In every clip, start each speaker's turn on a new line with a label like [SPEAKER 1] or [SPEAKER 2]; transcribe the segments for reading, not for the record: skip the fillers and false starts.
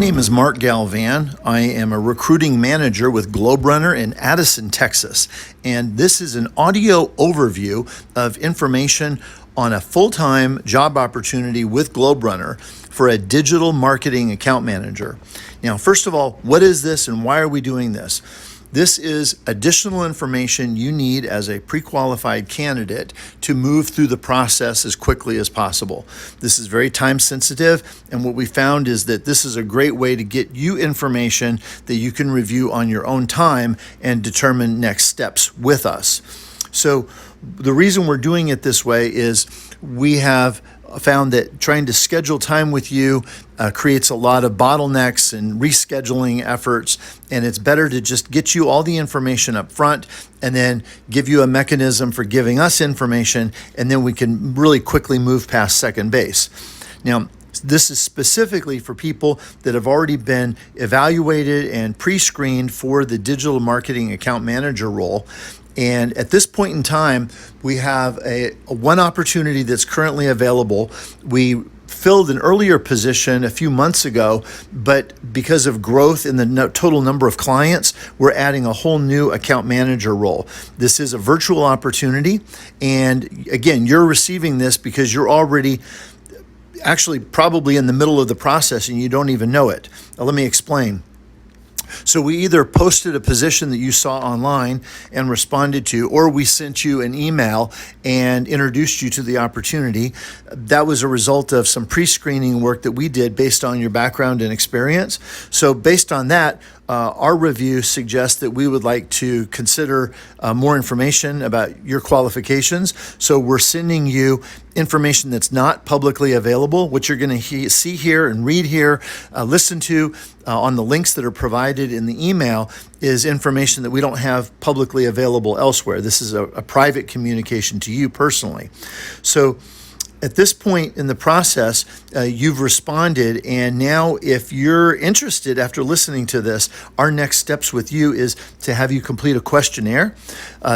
[SPEAKER 1] name is Mark Galvan. I am a recruiting manager with GlobeRunner in Addison, Texas. And this is an audio overview of information on a full-time job opportunity with GlobeRunner for a digital marketing account manager. Now, first of all, what is this and why are we doing this? This is additional information you need as a pre-qualified candidate to move through the process as quickly as possible. This is very time sensitive, and what we found is that this is a great way to get you information that you can review on your own time and determine next steps with us. So the reason we're doing it this way is we have found that trying to schedule time with you creates a lot of bottlenecks and rescheduling efforts, and it's better to just get you all the information up front and then give you a mechanism for giving us information, and then we can really quickly move past second base. Now, this is specifically for people that have already been evaluated and pre-screened for the digital marketing account manager role. And at this point in time, we have a one opportunity that's currently available. We filled an earlier position a few months ago, but because of growth in the total number of clients, we're adding a whole new account manager role. This is a virtual opportunity. And again, you're receiving this because you're already actually probably in the middle of the process and you don't even know it. Now, let me explain. So we either posted a position that you saw online and responded to, or we sent you an email and introduced you to the opportunity. That was a result of some pre-screening work that we did based on your background and experience. So based on that, our review suggests that we would like to consider more information about your qualifications. So we're sending you information that's not publicly available. What you're going to see here and read here, listen to on the links that are provided in the email is information that we don't have publicly available elsewhere. This is a private communication to you personally. So at this point in the process, you've responded, and now if you're interested after listening to this, our next steps with you is to have you complete a questionnaire.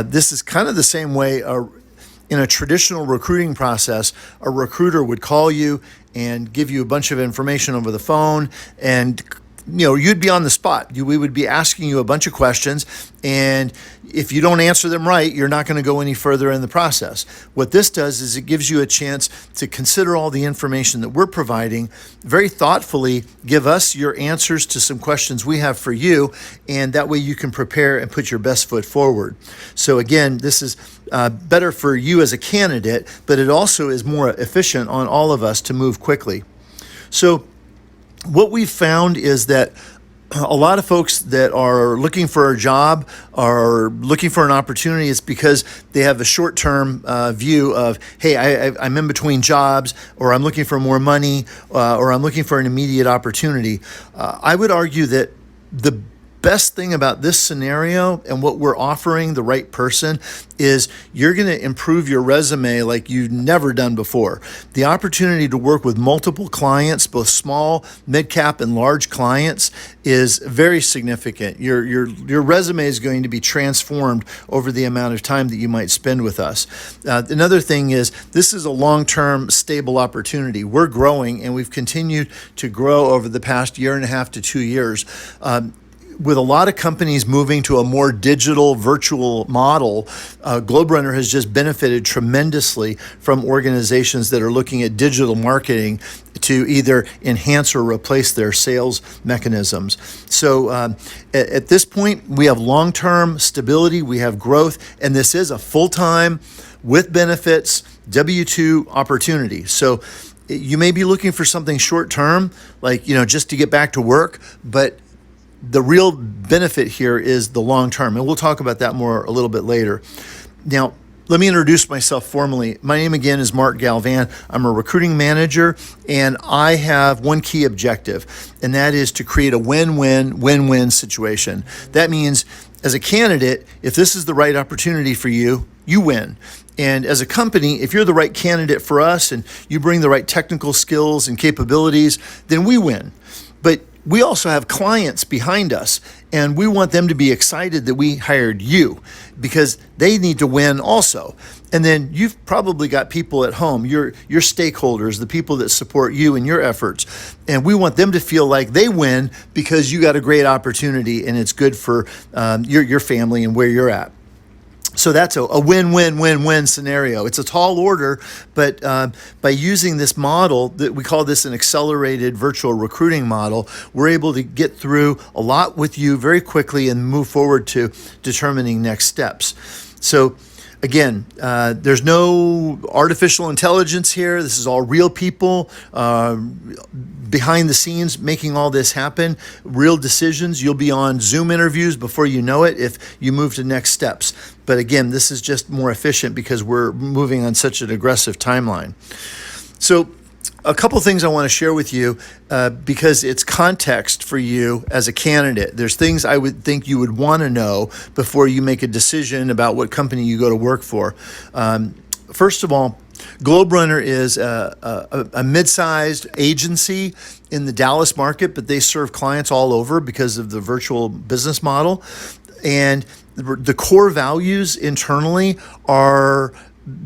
[SPEAKER 1] This is kind of the same way in a traditional recruiting process, a recruiter would call you and give you a bunch of information over the phone, and you'd be on the spot. We would be asking you a bunch of questions, and if you don't answer them right, you're not going to go any further in the process. What this does is it gives you a chance to consider all the information that we're providing, very thoughtfully give us your answers to some questions we have for you, and that way you can prepare and put your best foot forward. So again, this is better for you as a candidate, but it also is more efficient on all of us to move quickly. So what we've found is that a lot of folks that are looking for a job are looking for an opportunity. It's because they have a short-term view of, hey, I'm in between jobs, or I'm looking for more money, or I'm looking for an immediate opportunity. I would argue that the best thing about this scenario and what we're offering the right person is you're going to improve your resume like you've never done before. The opportunity to work with multiple clients, both small, mid-cap, and large clients, is very significant. Your resume is going to be transformed over the amount of time that you might spend with us. Another thing is this is a long-term, stable opportunity. We're growing, and we've continued to grow over the past year and a half to 2 years. With a lot of companies moving to a more digital, virtual model, GlobeRunner has just benefited tremendously from organizations that are looking at digital marketing to either enhance or replace their sales mechanisms. So at this point, we have long-term stability, we have growth, and this is a full-time, with benefits, W-2 opportunity. So you may be looking for something short-term, like just to get back to work, but the real benefit here is the long term, and we'll talk about that more a little bit later. Now, let me introduce myself formally. My name again is Mark Galvan. I'm a recruiting manager, and I have one key objective, and that is to create a win-win situation. That means as a candidate, if this is the right opportunity for you, you win. And as a company, if you're the right candidate for us and you bring the right technical skills and capabilities, then we win. But we also have clients behind us, And we want them to be excited that we hired you because they need to win also. And then you've probably got people at home, your stakeholders, the people that support you and your efforts. And we want them to feel like they win because you got a great opportunity and it's good for your family and where you're at. So that's a win-win-win-win scenario. It's a tall order, but by using this model, that we call this an accelerated virtual recruiting model, we're able to get through a lot with you very quickly and move forward to determining next steps. So again, there's no artificial intelligence here. This is all real people behind the scenes making all this happen, real decisions. You'll be on Zoom interviews before you know it if you move to next steps. But again, this is just more efficient because we're moving on such an aggressive timeline. So a couple things I want to share with you because it's context for you as a candidate. There's things I would think you would want to know before you make a decision about what company you go to work for. First of all, GlobeRunner is a mid-sized agency in the Dallas market, but they serve clients all over because of the virtual business model. And the core values internally are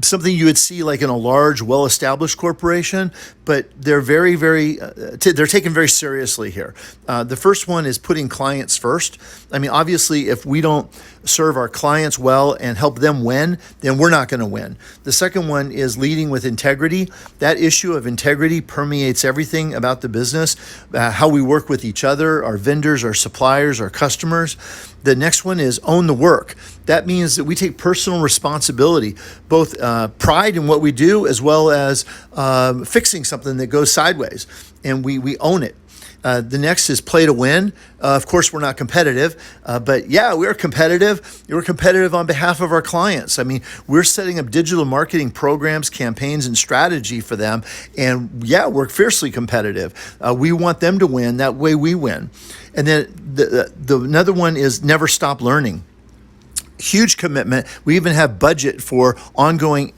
[SPEAKER 1] something you would see like in a large, well-established corporation, but they're they're taken very seriously here. The first one is putting clients first. I mean, obviously, if we don't serve our clients well and help them win, then we're not going to win. The second one is leading with integrity. That issue of integrity permeates everything about the business, how we work with each other, our vendors, our suppliers, our customers. The next one is own the work. That means that we take personal responsibility, both pride in what we do as well as fixing something that goes sideways, and we own it. The next is play to win. Of course, we're not competitive, but yeah, we're competitive. We're competitive on behalf of our clients. I mean, we're setting up digital marketing programs, campaigns, and strategy for them. And yeah, we're fiercely competitive. We want them to win. That way we win. And then another one is never stop learning. Huge commitment. We even have budget for ongoing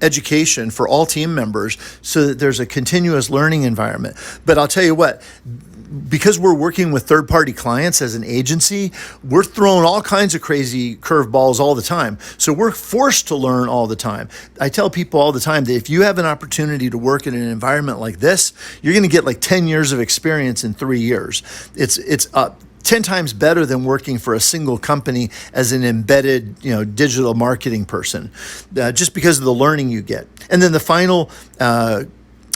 [SPEAKER 1] education for all team members so that there's a continuous learning environment. But I'll tell you what, because we're working with third-party clients as an agency, we're throwing all kinds of crazy curveballs all the time. So we're forced to learn all the time. I tell people all the time that if you have an opportunity to work in an environment like this, you're going to get like 10 years of experience in 3 years. It's 10 times better than working for a single company as an embedded, digital marketing person, just because of the learning you get. And then the final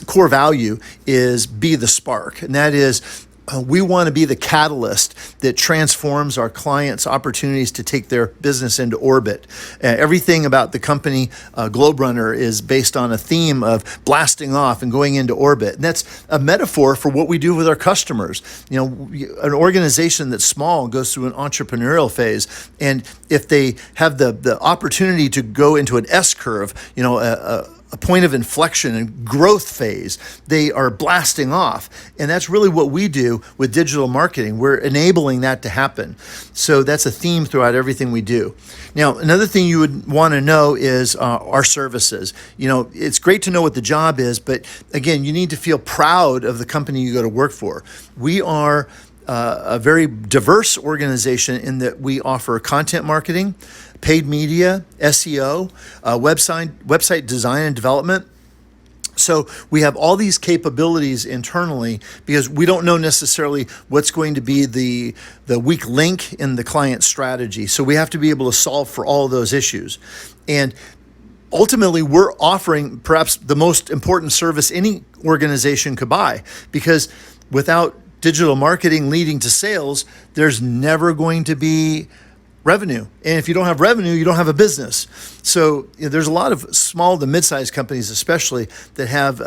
[SPEAKER 1] core value is be the spark. And that is, we want to be the catalyst that transforms our clients' opportunities to take their business into orbit. Everything about the company GlobeRunner is based on a theme of blasting off and going into orbit. And that's a metaphor for what we do with our customers. An organization that's small goes through an entrepreneurial phase. And if they have the opportunity to go into an S curve, a point of inflection and growth phase, they are blasting off. And that's really what we do with digital marketing. We're enabling that to happen. So that's a theme throughout everything we do. Now, another thing you would want to know is our services. It's great to know what the job is, but again, you need to feel proud of the company you go to work for. We are a very diverse organization in that we offer content marketing, paid media, SEO, website design and development. So we have all these capabilities internally because we don't know necessarily what's going to be the weak link in the client strategy. So we have to be able to solve for all of those issues. And ultimately, we're offering perhaps the most important service any organization could buy, because without digital marketing leading to sales, there's never going to be revenue. And if you don't have revenue, you don't have a business. So there's a lot of small to mid-sized companies, especially, that have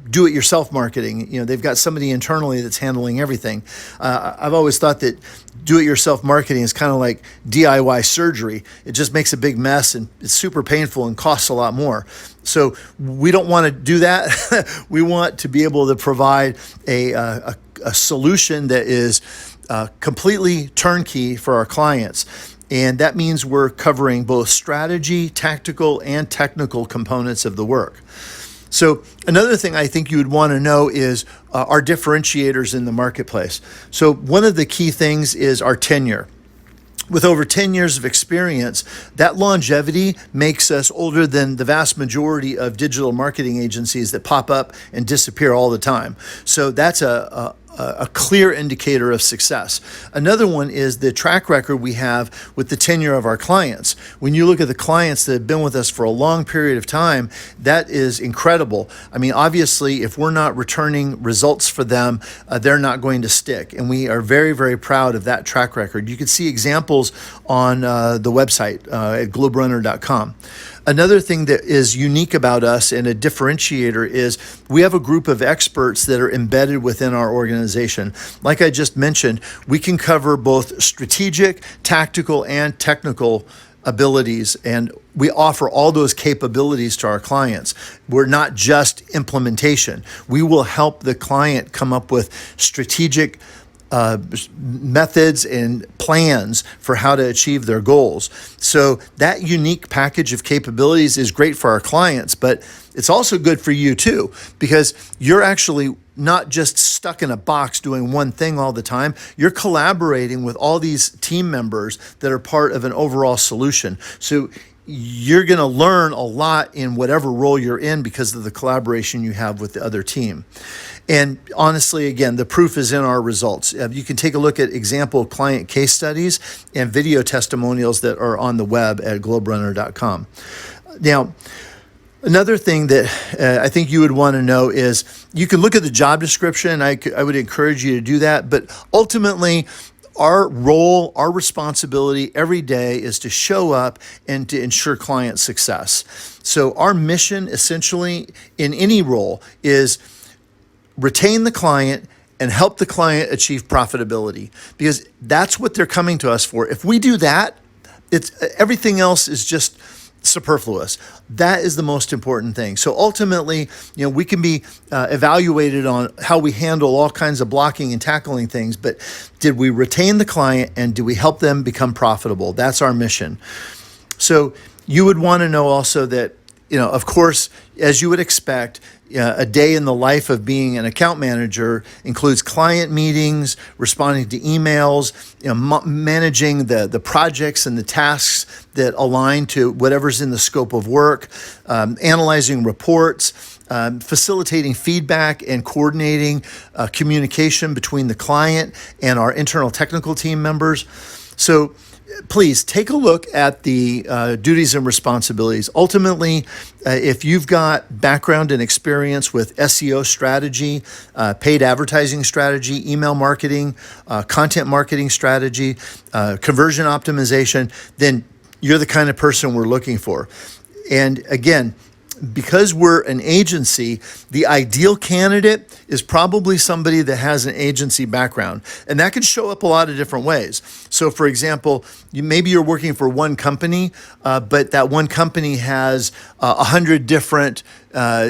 [SPEAKER 1] do-it-yourself marketing. They've got somebody internally that's handling everything. I've always thought that do-it-yourself marketing is kind of like DIY surgery. It just makes a big mess and it's super painful and costs a lot more. So we don't want to do that. We want to be able to provide a solution that is completely turnkey for our clients. And that means we're covering both strategy, tactical, and technical components of the work. So another thing I think you would want to know is our differentiators in the marketplace. So one of the key things is our tenure. With over 10 years of experience, that longevity makes us older than the vast majority of digital marketing agencies that pop up and disappear all the time. So that's a clear indicator of success. Another one is the track record we have with the tenure of our clients. When you look at the clients that have been with us for a long period of time, that is incredible. I mean, obviously, if we're not returning results for them, they're not going to stick. And we are very, very proud of that track record. You can see examples on the website at globerunner.com. Another thing that is unique about us and a differentiator is we have a group of experts that are embedded within our organization. Like I just mentioned, we can cover both strategic, tactical, and technical abilities, and we offer all those capabilities to our clients. We're not just implementation. We will help the client come up with strategic methods and plans for how to achieve their goals. So that unique package of capabilities is great for our clients, but it's also good for you too, because you're actually not just stuck in a box doing one thing all the time. You're collaborating with all these team members that are part of an overall solution. So you're going to learn a lot in whatever role you're in because of the collaboration you have with the other team. And honestly, again, the proof is in our results. You can take a look at example client case studies and video testimonials that are on the web at globerunner.com. Now, another thing that I think you would want to know is you can look at the job description. I would encourage you to do that. But ultimately, our role, our responsibility every day is to show up and to ensure client success. So our mission essentially in any role is retain the client and help the client achieve profitability, because that's what they're coming to us for. If we do that, it's everything else is just superfluous. That is the most important thing. So ultimately, we can be evaluated on how we handle all kinds of blocking and tackling things, but did we retain the client and do we help them become profitable? That's our mission. So you would want to know also that, of course, as you would expect, a day in the life of being an account manager includes client meetings, responding to emails, managing the projects and the tasks that align to whatever's in the scope of work, analyzing reports, facilitating feedback and coordinating communication between the client and our internal technical team members. So please take a look at the duties and responsibilities. Ultimately, if you've got background and experience with SEO strategy, paid advertising strategy, email marketing, content marketing strategy, conversion optimization, then you're the kind of person we're looking for. And again, because we're an agency, the ideal candidate is probably somebody that has an agency background. And that can show up a lot of different ways. So for example, maybe you're working for one company, but that one company has 100 different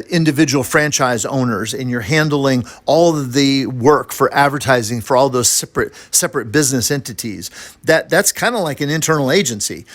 [SPEAKER 1] individual franchise owners, and you're handling all of the work for advertising for all those separate business entities. That's kind of like an internal agency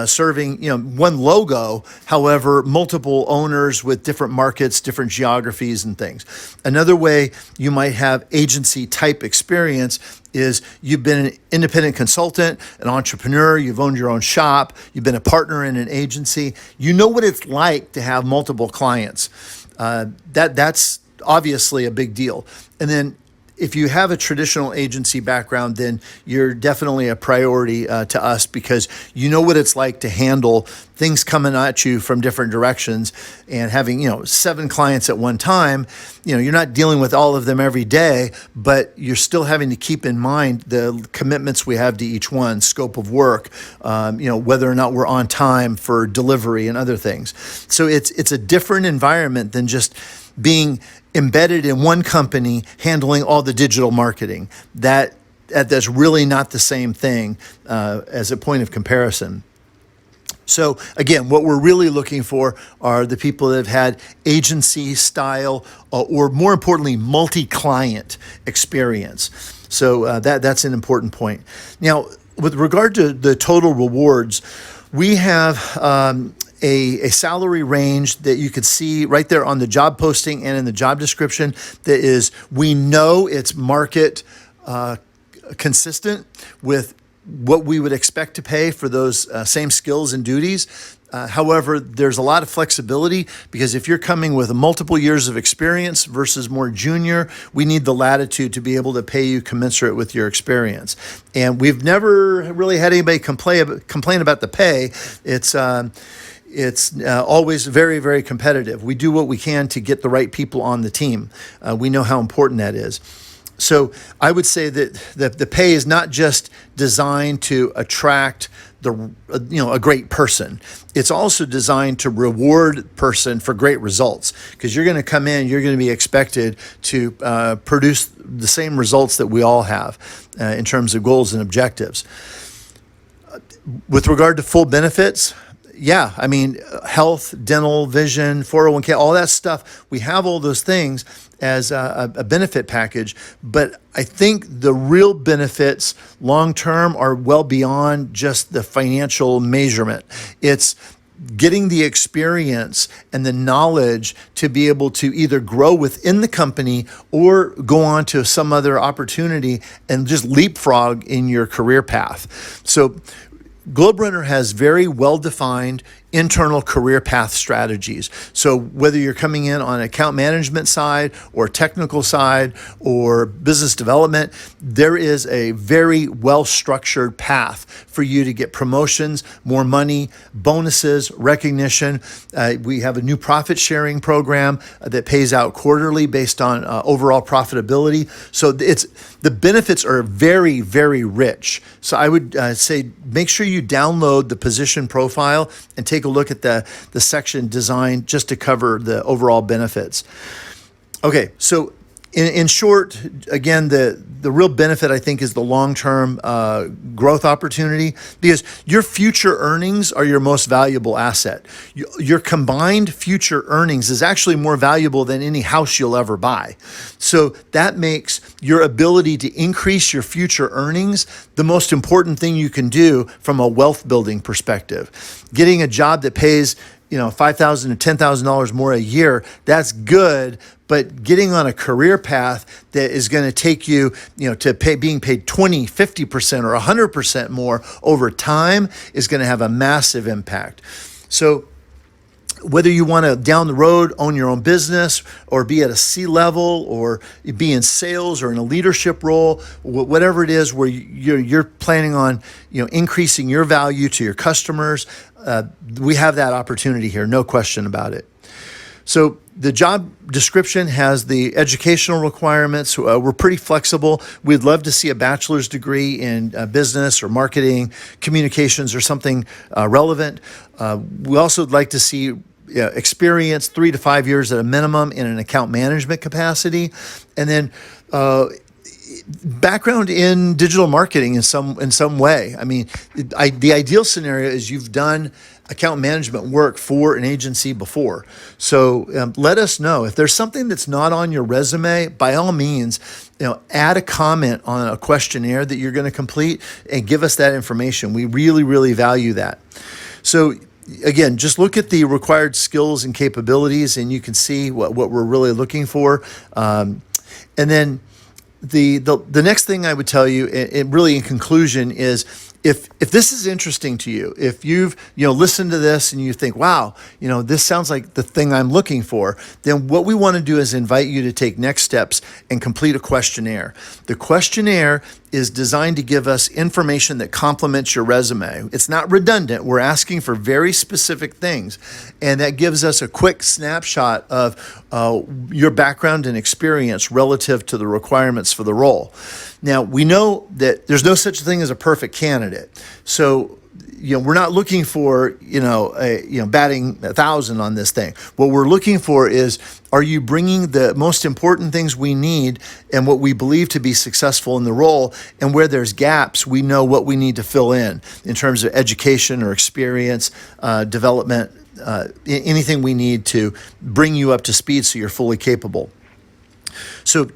[SPEAKER 1] serving one logo, however, multiple owners with different markets, different geographies and things. Another way you might have agency type experience is you've been an independent consultant, an entrepreneur, you've owned your own shop, you've been a partner in an agency. You know what it's like to have multiple clients. That's obviously a big deal. And then if you have a traditional agency background, then you're definitely a priority to us, because you know what it's like to handle things coming at you from different directions, and having 7 clients at one time. You're not dealing with all of them every day, but you're still having to keep in mind the commitments we have to each one, scope of work, whether or not we're on time for delivery and other things. So it's a different environment than just being embedded in one company handling all the digital marketing. That's really not the same thing as a point of comparison. So again, what we're really looking for are the people that have had agency style or more importantly, multi-client experience. So that's an important point. Now, with regard to the total rewards, we have a salary range that you could see right there on the job posting and in the job description that is, we know it's market consistent with what we would expect to pay for those same skills and duties. However, there's a lot of flexibility because if you're coming with multiple years of experience versus more junior, we need the latitude to be able to pay you commensurate with your experience. And we've never really had anybody complain about the pay. It's always very, very competitive. We do what we can to get the right people on the team. We know how important that is. So I would say that the pay is not just designed to attract a great person. It's also designed to reward person for great results, because you're going to come in, you're going to be expected to produce the same results that we all have in terms of goals and objectives. With regard to full benefits, yeah, I mean, health, dental, vision, 401k, all that stuff, we have all those things as a benefit package. But I think the real benefits long-term are well beyond just the financial measurement. It's getting the experience and the knowledge to be able to either grow within the company or go on to some other opportunity and just leapfrog in your career path. So GlobeRunner has very well-defined internal career path strategies. So whether you're coming in on account management side or technical side or business development, there is a very well-structured path for you to get promotions, more money, bonuses, recognition. We have a new profit sharing program that pays out quarterly based on overall profitability. So the benefits are very, very rich. So I would say make sure you download the position profile and take a look at the section designed just to cover the overall benefits. Okay, so in short, again, the real benefit, I think, is the long-term growth opportunity, because your future earnings are your most valuable asset. Your combined future earnings is actually more valuable than any house you'll ever buy. So that makes your ability to increase your future earnings the most important thing you can do from a wealth building perspective. Getting a job that pays $5,000 to $10,000 more a year, that's good. But getting on a career path that is going to take you, to being paid 20, 50% or 100% more over time is going to have a massive impact. So whether you want to down the road own your own business or be at a C-level or be in sales or in a leadership role, whatever it is where you're planning on increasing your value to your customers, we have that opportunity here, no question about it. So the job description has the educational requirements. We're pretty flexible. We'd love to see a bachelor's degree in business or marketing, communications, or something relevant. We also would like to see experience 3 to 5 years at a minimum in an account management capacity, and then background in digital marketing in some way. I mean, the ideal scenario is you've done account management work for an agency before. So let us know if there's something that's not on your resume. By all means, add a comment on a questionnaire that you're going to complete and give us that information. We really, really value that. So again, just look at the required skills and capabilities, and you can see what we're really looking for. And then the next thing I would tell you, and really in conclusion, is if this is interesting to you, if you've listened to this and you think, wow, this sounds like the thing I'm looking for, then what we want to do is invite you to take next steps and complete a questionnaire. The questionnaire is designed to give us information that complements your resume. It's not redundant. We're asking for very specific things, and that gives us a quick snapshot of your background and experience relative to the requirements for the role. Now, we know that there's no such thing as a perfect candidate. So, we're not looking for, batting 1,000 on this thing. What we're looking for is, are you bringing the most important things we need and what we believe to be successful in the role? And where there's gaps, we know what we need to fill in terms of education or experience, development, anything we need to bring you up to speed so you're fully capable. So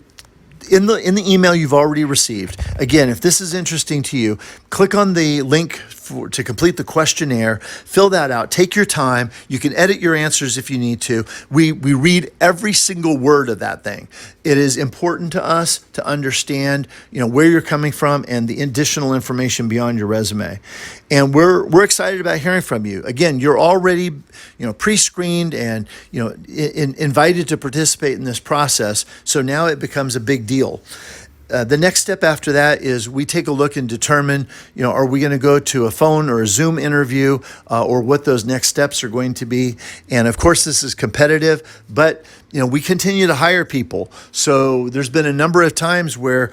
[SPEAKER 1] in the email you've already received, again, if this is interesting to you, click on the link to complete the questionnaire. Fill that out. Take your time. You can edit your answers if you need to. We read every single word of that thing. It is important to us to understand, where you're coming from and the additional information beyond your resume. And we're excited about hearing from you. Again, you're already, pre-screened and, invited to participate in this process. So now it becomes a big deal. The next step after that is we take a look and determine, are we going to go to a phone or a Zoom interview or what those next steps are going to be. And of course, this is competitive, but we continue to hire people. So there's been a number of times where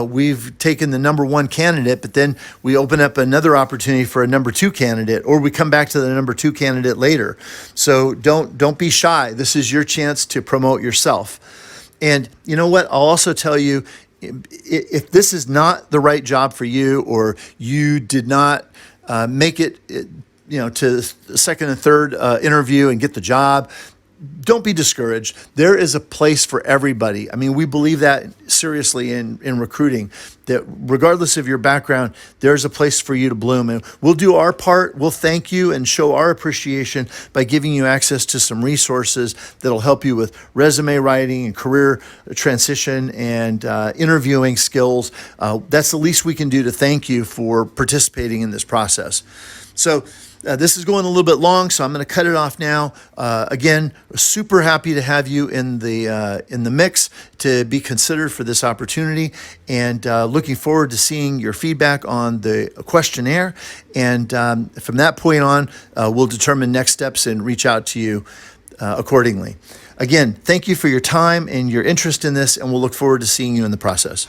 [SPEAKER 1] we've taken the number one candidate, but then we open up another opportunity for a number two candidate, or we come back to the number two candidate later. So don't be shy. This is your chance to promote yourself. And you know what? I'll also tell you, if this is not the right job for you, or you did not make it, to the second and third interview and get the job, don't be discouraged. There is a place for everybody. I mean, we believe that seriously in recruiting, that regardless of your background, there's a place for you to bloom. And we'll do our part. We'll thank you and show our appreciation by giving you access to some resources that'll help you with resume writing and career transition and interviewing skills. That's the least we can do to thank you for participating in this process. So this is going a little bit long, so I'm going to cut it off now. Again, super happy to have you in the mix to be considered for this opportunity, and looking forward to seeing your feedback on the questionnaire. And from that point on, we'll determine next steps and reach out to you accordingly. Again, thank you for your time and your interest in this, and we'll look forward to seeing you in the process.